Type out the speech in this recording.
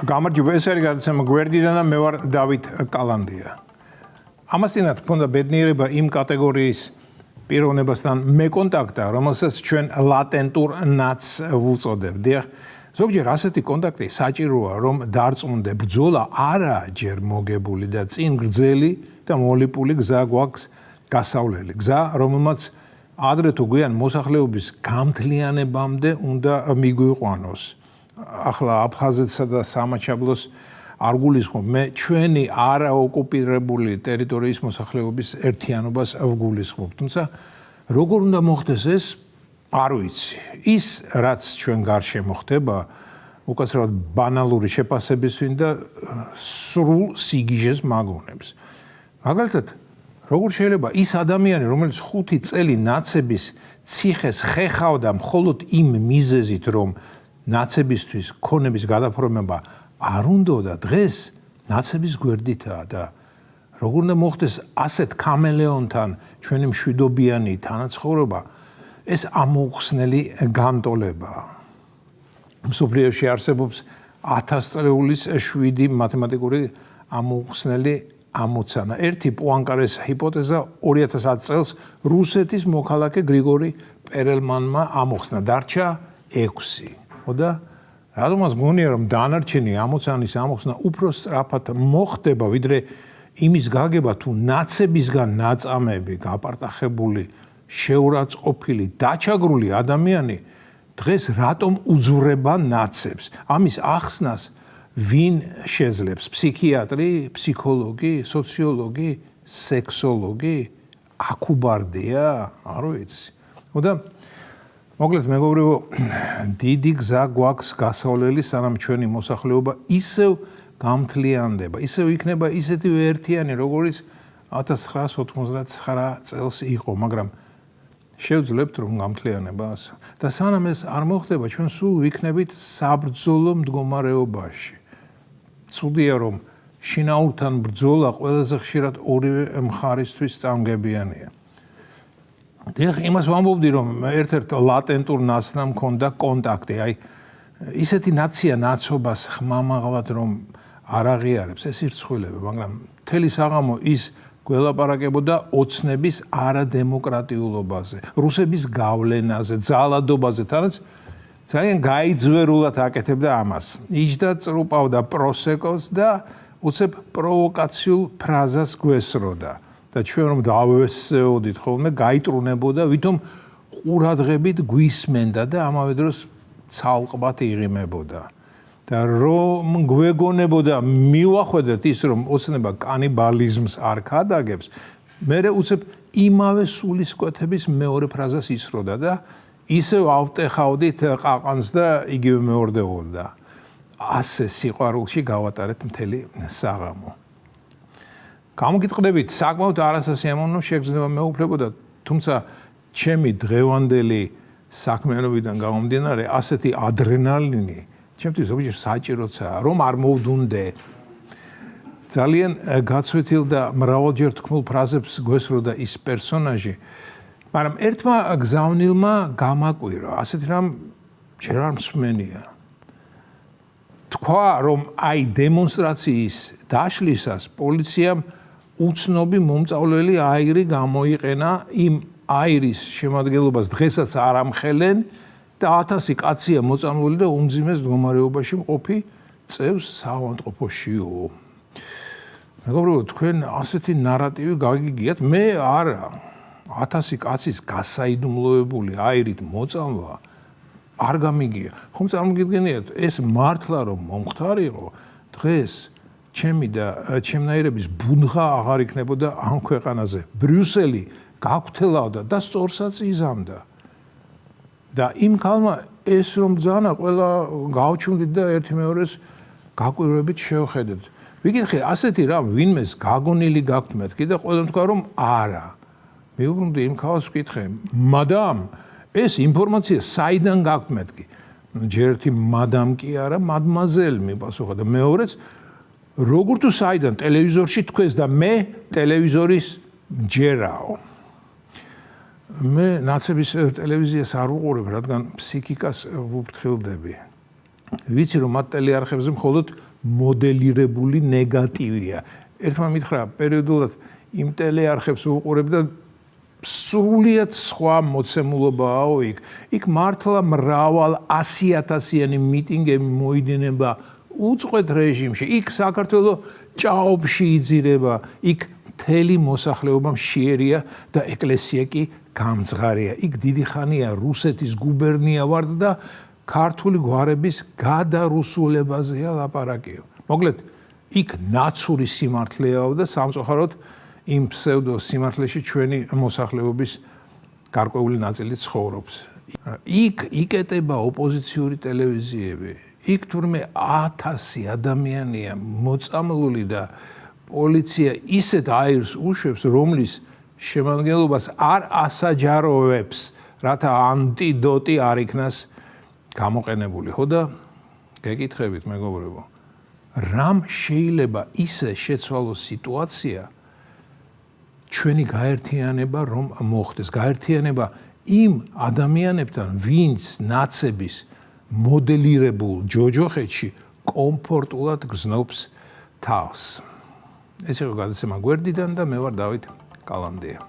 გამარჯობა, ეს არის გადაცემა გვერდიდან და მე ვარ დავით კალანდია. ამასთანავე მქონდა ბედნიერება იმ კატეგორიის პიროვნებასთან მეკონტაქტა, რომელსაც ჩვენ ლატენტურ ნაცს ვუწოდებთ. ზოგჯერ ასეთი კონტაქტი საჭიროა, რომ დარწმუნდე ბრძოლა არაა ჯერ მოგებული და წინ გრძელი და მოლიპული გზა გვაქვს გასავლელი. გზა, რომელმაც ადრე თუ გვიან მოსახლეობის გამთლიანებამდე უნდა მიგვიყვანოს. ახლა აფხაზეთსა და სამაჩაბლოს არ გულისხმობ, მე ჩვენი არაოკუპირებული ტერიტორიის მოსახლეობის ერთიანობას ვგულისხმობ. თუმცა როგორ უნდა მოხდეს ეს, არ ვიცი. ის რაც ჩვენ გარშემო ხდება, უკაცრავად ბანალური შეფასებისთვინ და სრულ სიგიჟეს მაგონებს. მაგალითად, როგორ შეიძლება ის ადამიანი, რომელიც 5 წელი ნაცების ციხეს ხეხავდა მხოლოდ იმ მიზეზით, რომ ნაცებისთვის ქონების გადაფორმება არ უნდა დღეს ნაცების გვერდითაა და როგორ უნდა მოხდეს ასეთ კამელეონთან ჩვენი მშვიდობიანი თანაცხოვრება, ეს ამოუხსნელი განტოლებაა. მსოფლიოში არსებობს 1000 წლეულის 7 მათემატიკური ამოუხსნელი ამოცანა. ერთი პუანკარეს ჰიპოთეზა 2010 წელს რუსეთის მოქალაქე გრიგორი პერელმანმა ამოხსნა, დარჩა 6. და რადგანაც გონია რომ დანარჩენი ამოცანის ამოხსნა უფრო სწრაფად მოხდება, ვიდრე იმის გაგება თუ ნაცებისგან ნაწამები, გაპარტახებული, შეურაცხყოფილი, დაჩაგრული ადამიანი დღეს რატომ უძურება ნაცებს? ამის ახსნას ვინ შეძლებს? ფსიქიატრი, ფსიქოლოგი, სოციოლოგი, სექსოლოგი, აკუბარდია? არ ვიცი. და მოკლედ მეგობრებო, დიდი გზა გვაქვს გასავლელი, სანამ ჩვენი მოსახლეობა ისევ გამთლიანდება, ისევ იქნება ისეთივე ერთიანი, როგორც 1999 წელს იყო, მაგრამ შევძლებთ რომ გამთლიანებას და სანამ ეს არ მოხდება, ჩვენ სულ ვიქნებით საბრძოლო მდგომარეობაში. ცუდია რომ შინაურთან ბრძოლა ყველაზე ხშირად ორივე მხარისთვის წამგებიანია. იმას ვამბობდი, რომ ერთ-ერთ ლატენტურ ნაცთან მქონდა კონტაქტი, აი ისეთი ნაცია ნაცობას ხმამაღლად რომ არ აღიარებს, ეს ირცხვილება, მაგრამ მთელი საღამო ის გველაპარაკებოდა ოცნების არადემოკრატიულობაზე, რუსების გავლენაზე, ძალადობაზე, თანაც ძალიან გაიძვერულად აკეთებდა ამას. იჯდა წრუპავდა პროსეკოს და უცებ პროვოკაციულ ფრაზას გვესროდა. და ჩვენ რომ დავესეოდით ხოლმე, გაიტრუნებოდა, ვითომ ყურადღებით გვისმენდა და ამავე დროს ცალყბად იღიმებოდა. და რომ გვეგონებოდა, მივახვედეთ ის, რომ ოცნება კანიბალიზმს არ ქადაგებს, მერე უცებ იმავე სულისკვეთების მეორე ფრაზას ისროდა და ისევ ავტეხავდით ყაყანს და იგივე მეორდებოდა. ასე სიყვარულში გავატარეთ მთელი საღამო. გამოგიტყდებით, საკმაოდ არასასიამოვნო შეგრძნება მეუფლებოდა, თუმცა ჩემი დღევანდელი საქმიანობიდან გამომდინარე, ასეთი ადრენალინი ჩემთვის ზოგჯერ საჭიროა, რომ არ მოვდუნდე. ძალიან გაცვეთილ და მრავალჯერ თქმულ ფრაზებს გვესროდა ის პერსონაჟი, მაგრამ ერთმა გზავნილმა გამაკვირა, ასეთი რამ ჯერ არ მსმენია. თქვა, რომ აი დემონსტრაციის დაშლისას პოლიციამ უცნობი მომწავლელი აირი გამოიყენა, იმ აირის შემადგენლობას დღესაც არ ამხელენ და 1000 კაცია მოწამლული და უმძიმეს მდგომარეობაში მყოფი წევს საავადმყოფოშიო. მეგობრებო, თქვენ ასეთი ნარატივი გაგიგიათ, მე არა. 1000 კაცის გასაიდუმლოებული აირით მოწამლა არ გამიგია. ხომ წარმოგიდგენიათ, ეს მართლა რომ მომხდარიყო, დღეს ჩემი და ჩემნაირების ბუნღა აღარ იქნებოდა ამ ქვეყანაზე. ბრიუსელი გაგვთელავდა და სწორსაც იზამდა. და იმ ქალმა ეს რომ ბრძანა, ყველა გავჩუნდით და ერთი მეორეს გაკვირვებით შევხედეთ. ვიკითხე, ასეთი რამ ვინმეს გაგონილი გაქვთ მეთქი და ყველა თქვა რომ არა. მეუბრუნდი იმ ქალს ვკითხე, მადამ, ეს ინფორმაცია საიდან გაქვთ მეთქი? ჯერ ერთი მადამ კი არა, მადმაზელ მიპასუხა და მეორეც როგორ თუ საიდან ტელევიზორში თქვეს და მე ტელევიზორის ჯერაო. მე ნაცების ტელევიზიას არ ვუყურებ, რადგან ფსიქიკას ვუფრთხილდები. ვიცი რომ მათ ტელეარხებზე მხოლოდ მოდელირებული ნეგატივია. ერთმა მითხრა პერიოდულად იმ ტელეარხებს უყურებ და სრულიად სხვა მოცემულობაა იქ მართლა მრავალ 100,000-იანი მიტინგები მოიდინება უწყვეტ რეჟიმში. იქ საქართველოს ჭაობში იძირება, იქ მთელი მოსახლეობა მშიერია და ეკლესია კი გამძღარია. იქ დიდი ხანია რუსეთის გუბერნია ვარ და ქართული გვარების გადარუსულებაზეა ლაპარაკიო. მოკლედ, იქ ნაცური სიმართლეაო და სამწუხაროდ იმ ფსევდო სიმართლეში ჩვენი მოსახლეობის გარკვეული ნაწილი ცხოვრობს. იქ იკეტება ოპოზიციური ტელევიზიები. იქ თურმე 1000 ადამიანია მოწამლული და პოლიცია ისეთ აირს უშვებს, რომლის შემადგენლობას არ ასაჯაროვებს, რათა ანტიდოტი არ იქნას გამოყენებული. ხო და გეკითხებით, მეგობრებო, რამ შეიძლება ისე შეცვალოს სიტუაცია, ჩვენი გაერთიანება რომ მოხდეს, გაერთიანება იმ ადამიანებთან, ვინც ნაცების მოდელირებულ ჯოჯოხეთში კომფორტულად გრძნობს თავს. ეს იყო გადაცემა გვერდიდან და მე ვარ დავით კალანდია.